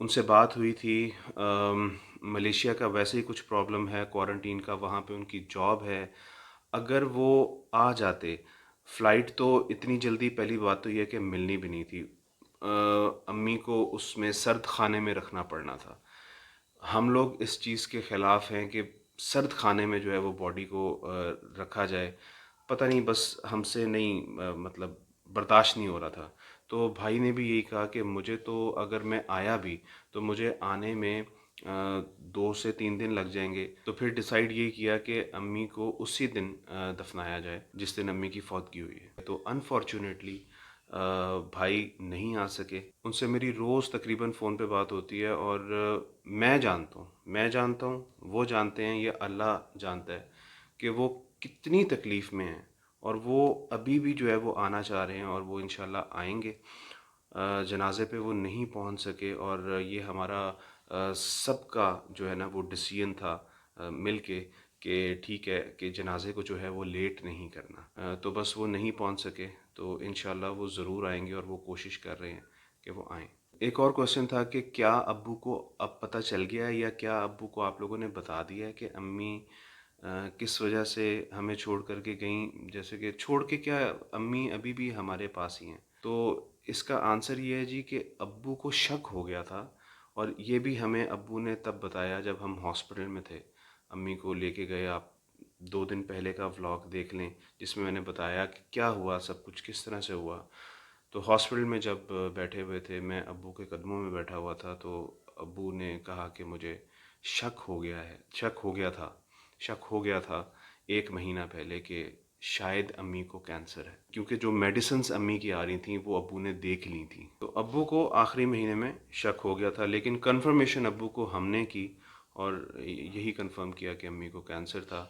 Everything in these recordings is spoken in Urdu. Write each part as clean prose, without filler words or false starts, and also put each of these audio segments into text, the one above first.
ان سے بات ہوئی تھی، ملیشیا کا ویسے ہی کچھ پرابلم ہے کوارنٹین کا، وہاں پہ ان کی جاب ہے، اگر وہ آ جاتے فلائٹ تو اتنی جلدی، پہلی بات تو یہ کہ ملنی بھی نہیں تھی، امی کو اس میں سرد خانے میں رکھنا پڑنا تھا۔ ہم لوگ اس چیز کے خلاف ہیں کہ سرد خانے میں جو ہے وہ باڈی کو رکھا جائے، پتہ نہیں بس ہم سے نہیں مطلب برداشت نہیں ہو رہا تھا۔ تو بھائی نے بھی یہی کہا کہ مجھے تو اگر میں آیا بھی تو مجھے آنے میں 2 سے 3 دن لگ جائیں گے، تو پھر ڈیسائیڈ یہ کیا کہ امی کو اسی دن دفنایا جائے جس دن امی کی فوتگی ہوئی ہے۔ تو انفارچونیٹلی بھائی نہیں آ سکے۔ ان سے میری روز تقریباً فون پہ بات ہوتی ہے، اور میں جانتا ہوں وہ جانتے ہیں، یہ اللہ جانتا ہے کہ وہ کتنی تکلیف میں ہیں، اور وہ ابھی بھی جو ہے وہ آنا چاہ رہے ہیں، اور وہ انشاءاللہ آئیں گے۔ جنازے پہ وہ نہیں پہنچ سکے، اور یہ ہمارا سب کا جو ہے نا وہ ڈیسیژن تھا مل کے کہ ٹھیک ہے کہ جنازے کو جو ہے وہ لیٹ نہیں کرنا، تو بس وہ نہیں پہنچ سکے، تو انشاءاللہ وہ ضرور آئیں گے، اور وہ کوشش کر رہے ہیں کہ وہ آئیں۔ ایک اور کویشچن تھا کہ کیا ابو کو اب پتہ چل گیا ہے، یا کیا ابو کو آپ لوگوں نے بتا دیا ہے کہ امی کس وجہ سے ہمیں چھوڑ کر کے گئیں، جیسے کہ چھوڑ کے کیا، امی ابھی بھی ہمارے پاس ہی ہیں؟ تو اس کا آنسر یہ ہے جی کہ ابو کو شک ہو گیا تھا، اور یہ بھی ہمیں ابو نے تب بتایا جب ہم ہاسپٹل میں تھے، امی کو لے کے گئے۔ آپ 2 دن پہلے کا ولاگ دیکھ لیں جس میں نے بتایا کہ کیا ہوا، سب کچھ کس طرح سے ہوا۔ تو ہاسپٹل میں جب بیٹھے ہوئے تھے، میں ابو کے قدموں میں بیٹھا ہوا تھا، تو ابو نے کہا کہ مجھے شک ہو گیا تھا 1 مہینہ پہلے کہ شاید امی کو کینسر ہے، کیونکہ جو میڈیسنز امی کی آ رہی تھیں وہ ابو نے دیکھ لی تھیں۔ تو ابو کو آخری مہینے میں شک ہو گیا تھا، لیکن کنفرمیشن ابو کو ہم نے کی، اور یہی کنفرم کیا کہ امی کو کینسر تھا۔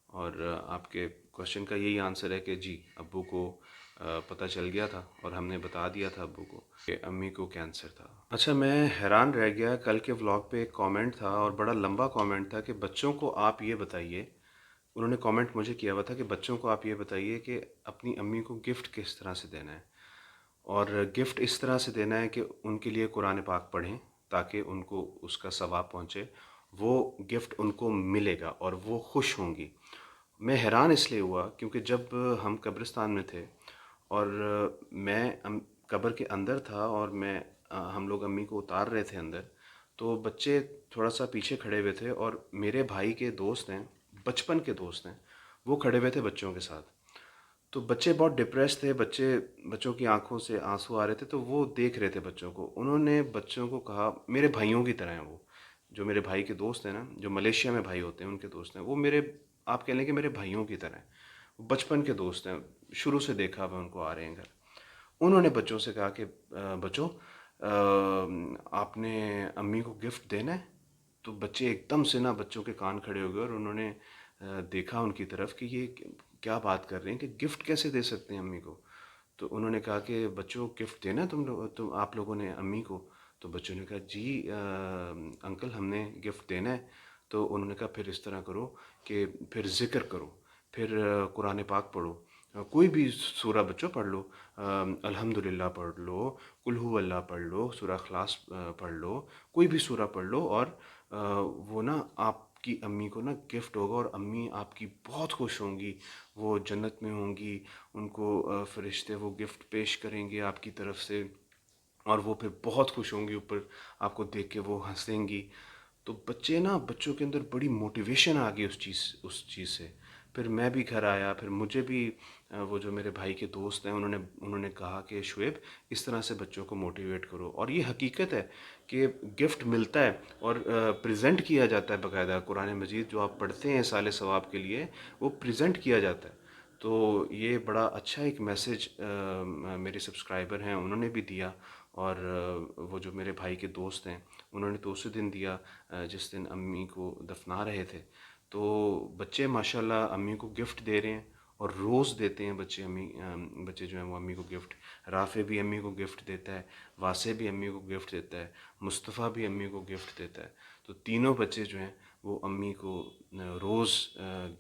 اور آپ کے کوشچن کا یہی آنسر ہے کہ جی ابو کو پتہ چل گیا تھا، اور ہم نے بتا دیا تھا ابو کو کہ امی کو کینسر تھا۔ اچھا، میں حیران رہ گیا، کل کے ولاگ پہ ایک کامنٹ تھا، اور بڑا لمبا کامنٹ تھا کہ بچوں کو آپ یہ بتائیے، انہوں نے کامنٹ مجھے کیا ہوا تھا کہ بچوں کو آپ یہ بتائیے کہ اپنی امی کو گفٹ کس طرح سے دینا ہے، اور گفٹ اس طرح سے دینا ہے کہ ان کے لیے قرآن پاک پڑھیں تاکہ ان کو اس کا ثواب پہنچے، وہ گفٹ ان کو ملے گا اور وہ خوش ہوں گی۔ میں حیران اس لیے ہوا کیونکہ جب ہم قبرستان میں تھے، اور میں قبر کے اندر تھا، اور ہم لوگ امی کو اتار رہے تھے اندر، تو بچے تھوڑا سا پیچھے کھڑے ہوئے تھے، اور میرے بھائی کے دوست ہیں، بچپن کے دوست ہیں، وہ کھڑے ہوئے تھے بچوں کے ساتھ۔ تو بچے بہت ڈپریس تھے، بچوں کی آنکھوں سے آنسو آ رہے تھے، تو وہ دیکھ رہے تھے بچوں کو۔ انہوں نے بچوں کو کہا، میرے بھائیوں کی طرح ہیں وہ، جو میرے بھائی کے دوست ہیں نا، جو ملیشیا میں بھائی ہوتے ہیں ان کے دوست ہیں، وہ میرے، آپ کہہ لیں کہ میرے بھائیوں کی طرح ہیں، بچپن کے دوست ہیں، شروع سے دیکھا ہوا ان کو آ رہے ہیں گھر۔ انہوں نے بچوں سے کہا کہ بچوں، آپ نے امی کو گفٹ دینا ہے؟ تو بچے ایک دم سے نا، بچوں کے کان کھڑے ہو گئے، اور انہوں نے دیکھا ان کی طرف کہ یہ کیا بات کر رہے ہیں کہ گفٹ کیسے دے سکتے ہیں امی کو؟ تو انہوں نے کہا کہ بچوں گفٹ دینا تم آپ لوگوں نے امی کو؟ تو بچوں نے کہا جی انکل ہم نے گفٹ دینا ہے۔ تو انہوں نے کہا پھر اس طرح کرو کہ پھر ذکر کرو، پھر قرآن پاک پڑھو، کوئی بھی سورہ بچوں پڑھ لو، الحمدللہ پڑھ لو، قل ہو اللہ پڑھ لو، سورہ اخلاص پڑھ لو، کوئی بھی سورہ پڑھ لو، اور وہ نا آپ کی امی کو نا گفٹ ہوگا، اور امی آپ کی بہت خوش ہوں گی، وہ جنت میں ہوں گی، ان کو فرشتے وہ گفٹ پیش کریں گے آپ کی طرف سے، اور وہ پھر بہت خوش ہوں گی، اوپر آپ کو دیکھ کے وہ ہنسیں گی۔ تو بچوں کے اندر بڑی موٹیویشن آ گئی اس چیز سے۔ پھر میں بھی گھر آیا، پھر مجھے بھی وہ جو میرے بھائی کے دوست ہیں انہوں نے کہا کہ شعیب اس طرح سے بچوں کو موٹیویٹ کرو، اور یہ حقیقت ہے کہ گفٹ ملتا ہے، اور پریزنٹ کیا جاتا ہے باقاعدہ، قرآن مجید جو آپ پڑھتے ہیں سال ثواب کے لیے وہ پریزنٹ کیا جاتا ہے۔ تو یہ بڑا اچھا ایک میسج میرے سبسکرائبر ہیں انہوں نے بھی دیا، اور وہ جو میرے بھائی کے دوست ہیں انہوں نے تو اسی دن دیا جس دن امی کو دفنا رہے تھے۔ تو بچے ماشاءاللہ امی کو گفٹ دے رہے ہیں، اور روز دیتے ہیں بچے جو ہیں وہ امی کو گفٹ۔ رافع بھی امی کو گفٹ دیتا ہے، واسع بھی امی کو گفٹ دیتا ہے، مصطفیٰ بھی امی کو گفٹ دیتا ہے۔ تو تینوں بچے جو ہیں وہ امی کو روز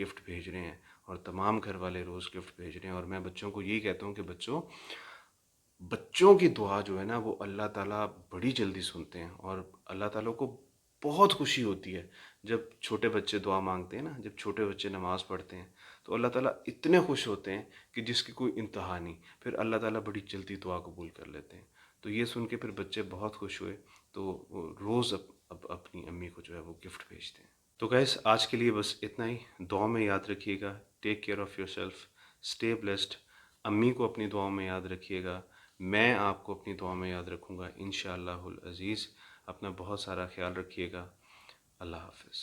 گفٹ بھیج رہے ہیں، اور تمام گھر والے روز گفٹ بھیج رہے ہیں۔ اور میں بچوں کو یہی کہتا ہوں کہ بچوں، بچوں کی دعا جو ہے نا وہ اللہ تعالیٰ بڑی جلدی سنتے ہیں، اور اللہ تعالیٰ کو بہت خوشی ہوتی ہے جب چھوٹے بچے دعا مانگتے ہیں نا، جب چھوٹے بچے نماز پڑھتے ہیں تو اللہ تعالیٰ اتنے خوش ہوتے ہیں کہ جس کی کوئی انتہا نہیں، پھر اللہ تعالیٰ بڑی جلدی دعا قبول کر لیتے ہیں۔ تو یہ سن کے پھر بچے بہت خوش ہوئے، تو وہ روز اب اپنی امی کو جو ہے وہ گفٹ بھیجتے ہیں۔ تو گائس آج کے لیے بس اتنا ہی، دعا میں یاد رکھیے گا، take care of yourself, stay blessed, امی کو اپنی دعاؤں میں یاد رکھیے گا، میں آپ کو اپنی دعاؤں میں یاد رکھوں گا انشاءاللہ العزیز۔ اپنا بہت سارا خیال رکھیے گا، اللہ حافظ۔